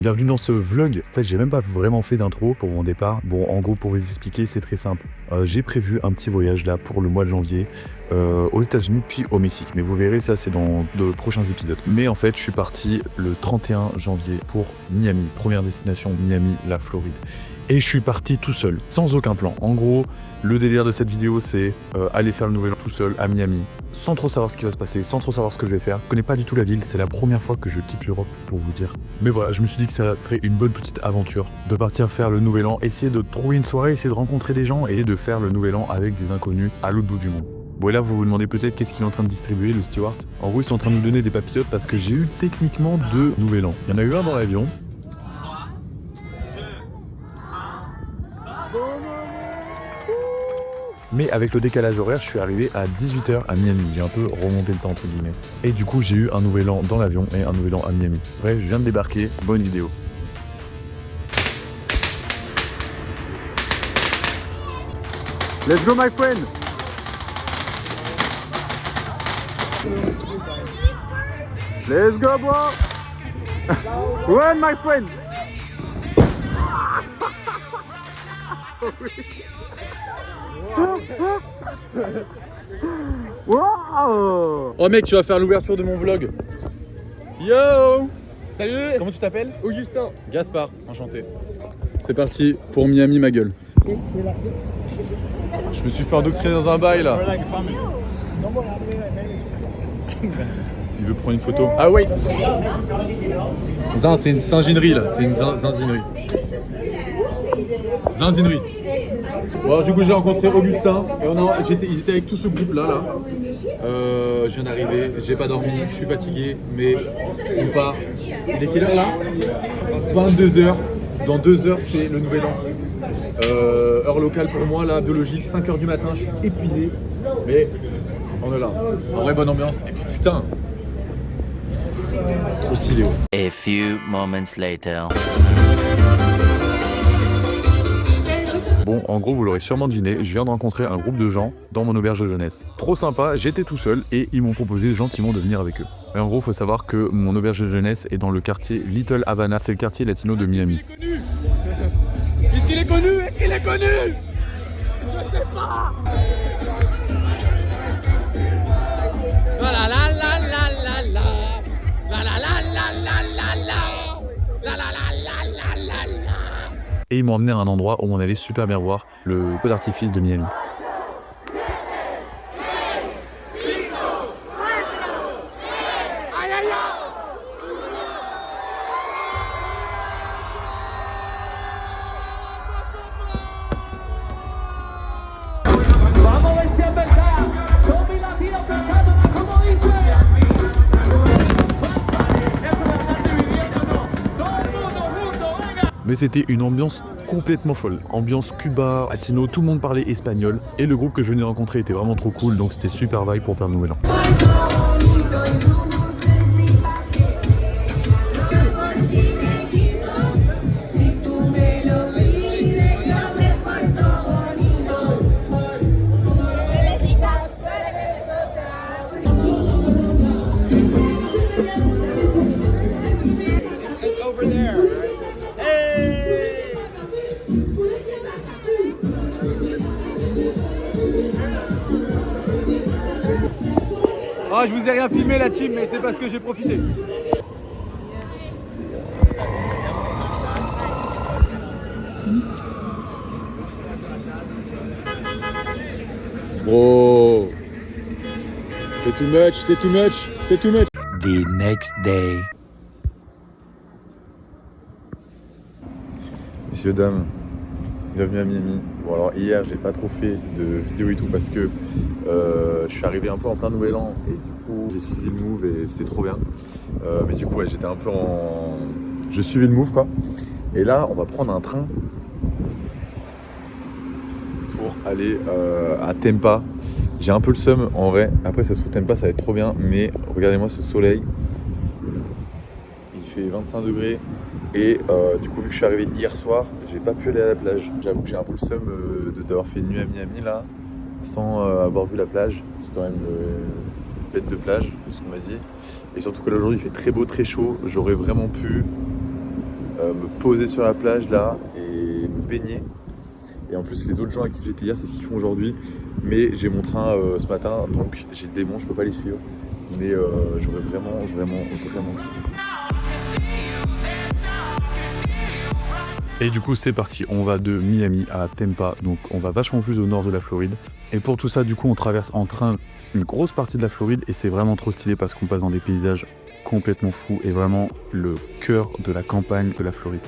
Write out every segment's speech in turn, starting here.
Bienvenue dans ce vlog. En fait, j'ai même pas vraiment fait d'intro pour mon départ. Bon, en gros, pour vous expliquer, c'est très simple. J'ai prévu un petit voyage là pour le mois de janvier aux États-Unis puis au Mexique. Mais vous verrez, ça c'est dans de prochains épisodes. Mais en fait, je suis parti le 31 janvier pour Miami. Première destination, Miami, la Floride. Et je suis parti tout seul, sans aucun plan. En gros, le délire de cette vidéo, c'est aller faire le nouvel an tout seul à Miami, sans trop savoir ce qui va se passer, sans trop savoir ce que je vais faire. Je connais pas du tout la ville, c'est la première fois que je quitte l'Europe, pour vous dire. Mais voilà, je me suis dit que ça serait une bonne petite aventure de partir faire le nouvel an, essayer de trouver une soirée, essayer de rencontrer des gens et de faire le nouvel an avec des inconnus à l'autre bout du monde. Bon, et là, vous vous demandez peut-être qu'est-ce qu'il est en train de distribuer, le steward. En gros, ils sont en train de nous donner des papillotes parce que j'ai eu techniquement 2 nouvel an. Il y en a eu un dans l'avion. Mais avec le décalage horaire, je suis arrivé à 18h à Miami. J'ai un peu remonté le temps entre guillemets. Et du coup, j'ai eu un nouvel an dans l'avion et un nouvel an à Miami. Bref, je viens de débarquer. Bonne vidéo. Let's go, my friend. Let's go, bro. Run, my friend. Wow. Oh mec, tu vas faire l'ouverture de mon vlog. Yo. Salut. Comment tu t'appelles? Augustin. Gaspard, enchanté. C'est parti pour Miami, ma gueule. Je me suis fait endoctriner dans un bail là. Il veut prendre une photo. Ah ouais. Zin, c'est une singinerie là, c'est une zinzinerie. Zinzinerie. Bon, alors, du coup j'ai rencontré Augustin et ils étaient avec tout ce groupe là. Je viens d'arriver, j'ai pas dormi, je suis fatigué, mais on part. Il est quelle heure là? 22h. Dans 2 heures c'est le nouvel an. Heure locale pour moi là, biologique, 5h du matin, je suis épuisé. Mais on est là. En vrai bonne ambiance. Et puis putain. Trop stylé. A few moments later. Bon, en gros, vous l'aurez sûrement deviné, je viens de rencontrer un groupe de gens dans mon auberge de jeunesse. Trop sympa, j'étais tout seul et ils m'ont proposé gentiment de venir avec eux. Et en gros, faut savoir que mon auberge de jeunesse est dans le quartier Little Havana, c'est le quartier latino de Miami. Est-ce qu'il est connu? Est-ce qu'il est connu? Je sais pas. La la la la la la la la la la la la la la la la la la la. Et ils m'ont emmené à un endroit où on allait super bien voir le feu d'artifice de Miami. Mais c'était une ambiance complètement folle. Ambiance Cuba, latino, tout le monde parlait espagnol. Et le groupe que je venais de rencontrer était vraiment trop cool, donc c'était super vibe pour faire le nouvel an. Ah, je vous ai rien filmé la team, mais c'est parce que j'ai profité. Bro, c'est too much, c'est too much, c'est too much. The next day. Messieurs, dames, bienvenue à Miami. Bon alors hier j'ai pas trop fait de vidéo et tout parce que je suis arrivé un peu en plein nouvel an et du coup j'ai suivi le move et c'était trop bien. Mais du coup ouais, j'étais un peu en... Je suivais le move quoi. Et là on va prendre un train pour aller à Tampa. J'ai un peu le seum en vrai. Après ça se trouve Tampa ça va être trop bien. Mais regardez-moi ce soleil. Il fait 25 degrés. Et du coup vu que je suis arrivé hier soir, j'ai pas pu aller à la plage. J'avoue que j'ai un peu le seum d'avoir fait une nuit à Miami là, sans avoir vu la plage. C'est quand même bête de plage, c'est ce qu'on m'a dit. Et surtout que là aujourd'hui il fait très beau, très chaud. J'aurais vraiment pu me poser sur la plage là et me baigner. Et en plus les autres gens avec qui j'étais hier c'est ce qu'ils font aujourd'hui. Mais j'ai mon train ce matin donc j'ai le démon, je peux pas les suivre. Mais j'aurais vraiment Et du coup c'est parti, on va de Miami à Tampa, donc on va vachement plus au nord de la Floride. Et pour tout ça du coup on traverse en train une grosse partie de la Floride et c'est vraiment trop stylé parce qu'on passe dans des paysages complètement fous et vraiment le cœur de la campagne de la Floride.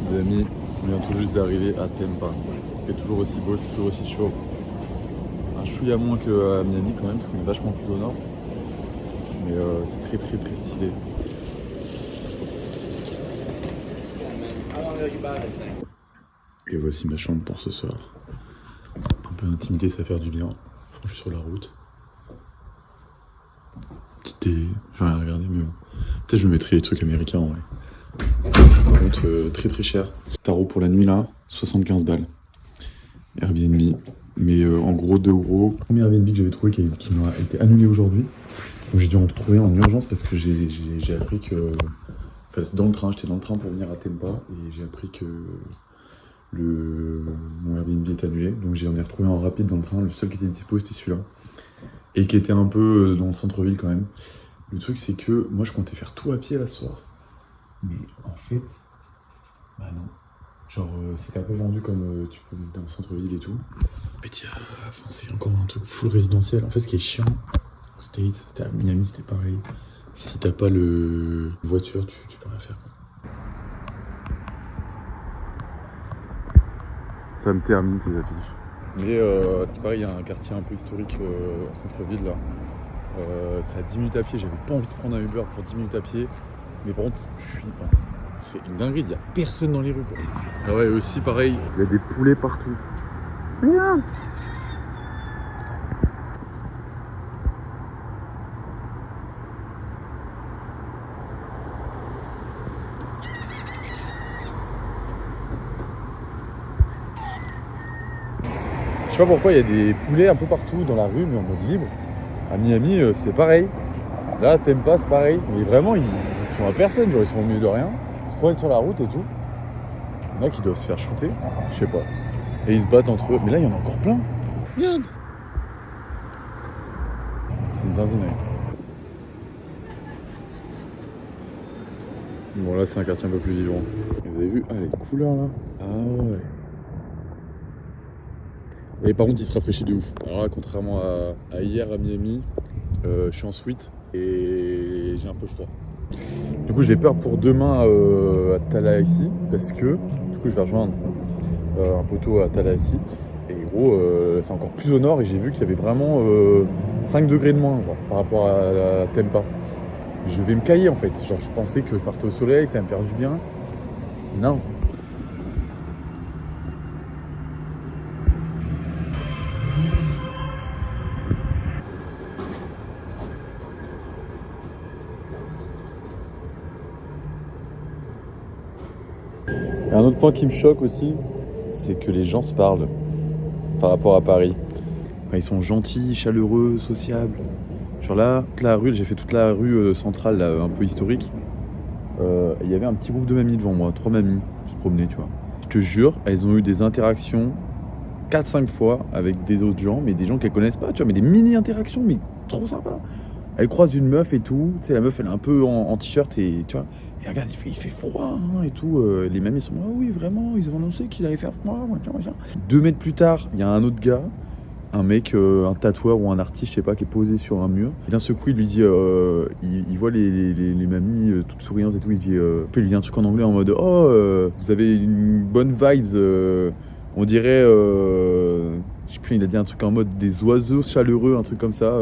Les amis, on vient tout juste d'arriver à Tampa. Il fait toujours aussi beau, il fait toujours aussi chaud. Un chouïa moins qu'à Miami quand même, parce qu'on est vachement plus au nord. Mais c'est très stylé. Et voici ma chambre pour ce soir. Un peu d'intimité, ça fait du bien. Je suis sur la route. Petite télé, j'ai rien à regarder, mais bon. Peut-être je me mettrai les trucs américains en vrai. Par contre, très cher. Tarot pour la nuit là, 75 balles. Airbnb. Mais en gros, premier Airbnb que j'avais trouvé qui m'a été annulé aujourd'hui. Donc j'ai dû en retrouver en urgence parce que j'ai appris que... Enfin, j'étais dans le train pour venir à Tampa et j'ai appris que mon Airbnb est annulé. Donc j'en ai retrouvé en rapide dans le train. Le seul qui était dispo c'était celui-là. Et qui était un peu dans le centre-ville quand même. Le truc c'est que moi je comptais faire tout à pied là ce soir. Mais en fait, bah non. Genre c'était un peu vendu comme tu peux dans le centre-ville et tout. Mais c'est encore un truc full résidentiel. En fait ce qui est chiant, aux States, à Miami c'était pareil. Si t'as pas le voiture, tu peux rien faire quoi. Ça me termine ces affiches. Mais à ce qui paraît, il y a un quartier un peu historique en centre-ville là. C'est à 10 minutes à pied, j'avais pas envie de prendre un Uber pour 10 minutes à pied. Mais par contre, c'est une dinguerie, il y a personne dans les rues quoi. Ah ouais, aussi pareil, il y a des poulets partout. Regarde. Je sais pas pourquoi il y a des poulets un peu partout dans la rue, mais en mode libre. À Miami, c'était pareil. Là, Tampa, c'est pareil. Mais vraiment, ils sont à personne. Genre, ils sont au milieu de rien. Ils se promènent sur la route et tout. Il y en a qui doivent se faire shooter. Je sais pas. Et ils se battent entre eux. Mais là, il y en a encore plein. Regarde. C'est une zinzinerie. Bon, là, c'est un quartier un peu plus vivant. Vous avez vu? Ah, les couleurs là. Ah ouais. Et par contre il se rafraîchit de ouf. Alors là contrairement à hier à Miami, je suis en suite et j'ai un peu froid. Du coup j'ai peur pour demain à Tallahassee parce que du coup je vais rejoindre un poteau à Tallahassee et gros c'est encore plus au nord et j'ai vu qu'il y avait vraiment 5 degrés de moins genre, par rapport à Tampa. Je vais me cailler en fait, genre je pensais que je partais au soleil, que ça allait me faire du bien. Non. Et un autre point qui me choque aussi, c'est que les gens se parlent par rapport à Paris. Enfin, ils sont gentils, chaleureux, sociables. Genre là, j'ai fait toute la rue centrale, là, un peu historique. Il y avait un petit groupe de mamies devant moi, 3 mamies, qui se promenaient, tu vois. Je te jure, elles ont eu des interactions 4-5 fois avec des autres gens, mais des gens qu'elles connaissent pas, tu vois, mais des mini-interactions, mais trop sympa. Elles croisent une meuf et tout, tu sais, la meuf elle est un peu en t-shirt et tu vois. Et regarde, il fait froid hein, et tout. Les mamies sont ah oui, vraiment, ils ont annoncé qu'il allait faire froid, machin. 2 mètres plus tard, il y a un autre gars, un mec, un tatoueur ou un artiste, je sais pas, qui est posé sur un mur. Et d'un seul coup, il lui dit, il voit les mamies toutes souriantes et tout. Il lui dit un truc en anglais en mode vous avez une bonne vibes. On dirait, je sais plus, il a dit un truc en mode des oiseaux chaleureux, un truc comme ça.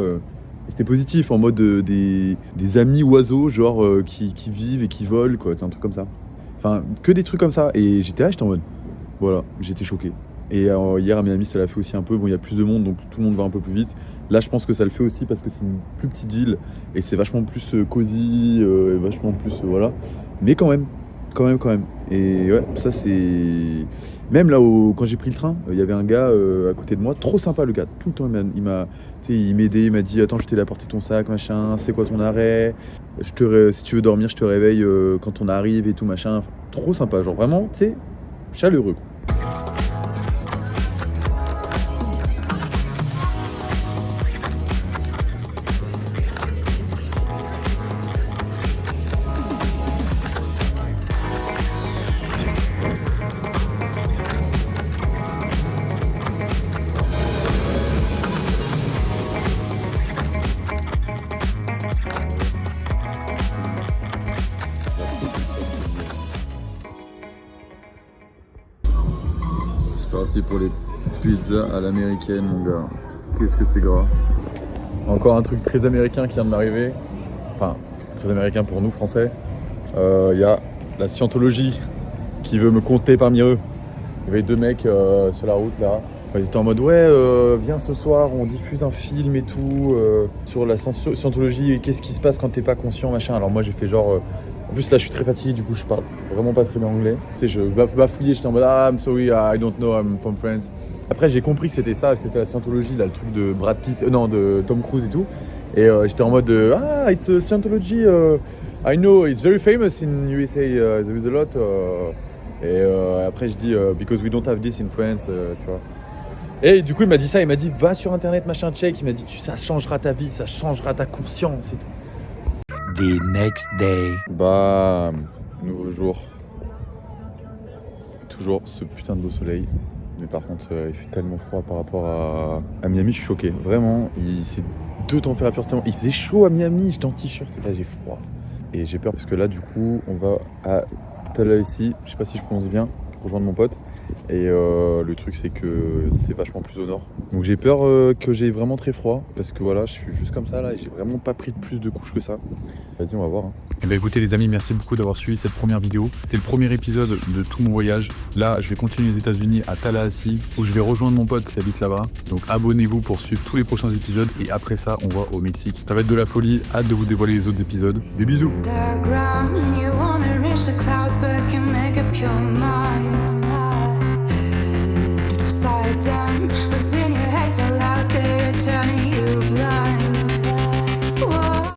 C'était positif, en mode des amis oiseaux, genre qui vivent et qui volent, quoi, un truc comme ça. Enfin, que des trucs comme ça. Et j'étais en mode, voilà, j'étais choqué. Et hier à Miami, ça l'a fait aussi un peu. Bon, il y a plus de monde, donc tout le monde va un peu plus vite. Là, je pense que ça le fait aussi parce que c'est une plus petite ville et c'est vachement plus cosy, vachement plus, voilà. Mais quand même. Et ouais, ça c'est... Même là, quand j'ai pris le train, il y avait un gars à côté de moi, trop sympa le gars, tout le temps il m'aidait, il m'a dit attends je t'ai apporté ton sac, machin, c'est quoi ton arrêt, si tu veux dormir je te réveille quand on arrive et tout machin, enfin, trop sympa, genre vraiment, tu sais, chaleureux. C'est parti pour les pizzas à l'américaine, mon gars. Qu'est-ce que c'est gras. Encore un truc très américain qui vient de m'arriver. Enfin, très américain pour nous, Français. Il y a la scientologie qui veut me compter parmi eux. Il y avait 2 mecs sur la route, là. Enfin, ils étaient en mode, ouais, viens ce soir, on diffuse un film et tout, sur la scientologie et qu'est-ce qui se passe quand t'es pas conscient, machin. Alors moi, j'ai fait genre... En plus là je suis très fatigué, du coup je parle vraiment pas très bien anglais. Tu sais, je bafouillais, j'étais en mode I'm sorry, I don't know, I'm from France. Après j'ai compris que c'était ça, que c'était la scientologie, là, le truc de Brad Pitt, non de Tom Cruise et tout. Et j'étais en mode it's a Scientology, I know, it's very famous in USA, there is a lot. Et après je dis because we don't have this in France, tu vois. Et du coup il m'a dit ça, il m'a dit va sur internet, machin, check, il m'a dit ça changera ta vie, ça changera ta conscience et tout. The next day. Bam, nouveau jour. Toujours ce putain de beau soleil. Mais par contre, il fait tellement froid par rapport à Miami, je suis choqué. Vraiment, c'est 2 températures tellement... Il faisait chaud à Miami, j'étais en t-shirt et là j'ai froid. Et j'ai peur parce que là, du coup, on va à Tallahassee, je sais pas si je prononce bien, pour rejoindre mon pote. Et le truc c'est que c'est vachement plus au nord. Donc j'ai peur que j'ai vraiment très froid parce que voilà, je suis juste comme ça là et j'ai vraiment pas pris plus de couches que ça. Vas-y, on va voir. Et bah écoutez les amis, merci beaucoup d'avoir suivi cette première vidéo. C'est le premier épisode de tout mon voyage. Là, je vais continuer aux États-Unis à Tallahassee où je vais rejoindre mon pote qui habite là-bas. Donc abonnez-vous pour suivre tous les prochains épisodes et après ça, on va au Mexique. Ça va être de la folie, hâte de vous dévoiler les autres épisodes. Des bisous.